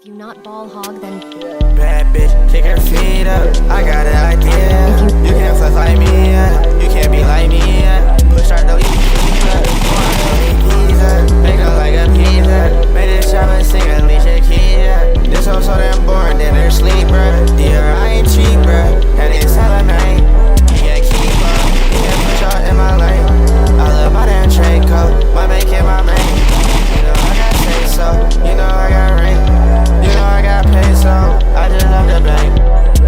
you not ball hog, then bad bitch, kick her feet up. I got an idea. You can't flex like me, yeah. You can't be like me, yeah. Push out the pizza. Make up like a pizza. Made this shop and sing Alicia Keys, yeah. This hoe so damn boring, then her sleep, bruh. Dear, I ain't cheap, bruh. And it's hella night. You can't keep up. You can't push out in my lane. I love my damn trade coat. My make it my main. You know I got say so. You know I got rain. You know I got paid, so I just love the bank.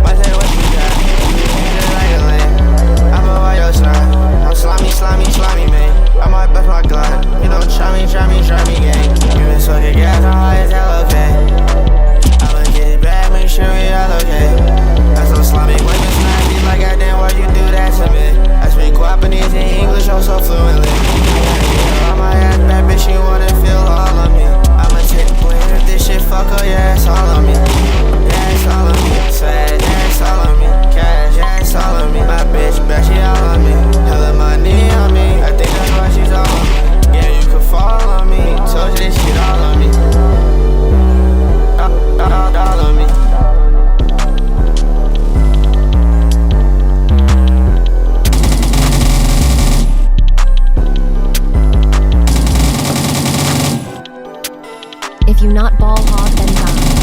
Might say what you got. You just like a lame. I'm a wild slime. I'm slimy, man. I might bust my glide. You know, try me, gang. You been smoking gas, I'm high as hell, okay. I'ma get it back, make sure we all okay. That's so slimy, women smack me like goddamn, why you do that to me? I speak Guapanese and English, oh so fluently. On my ass, bad bitch, you wanna feel all of me. I'ma take the point if this shit fuck her, yeah, it's all on me. Yeah, it's all on me. Swag, yeah, it's all on me. Cash, yeah, it's all on me. My bitch, bet she all on me. Hella money on me. I think that's why she's all on me. Yeah, you could fall on me. Told you this shit all on me. All on me. if you not ball hog, then die.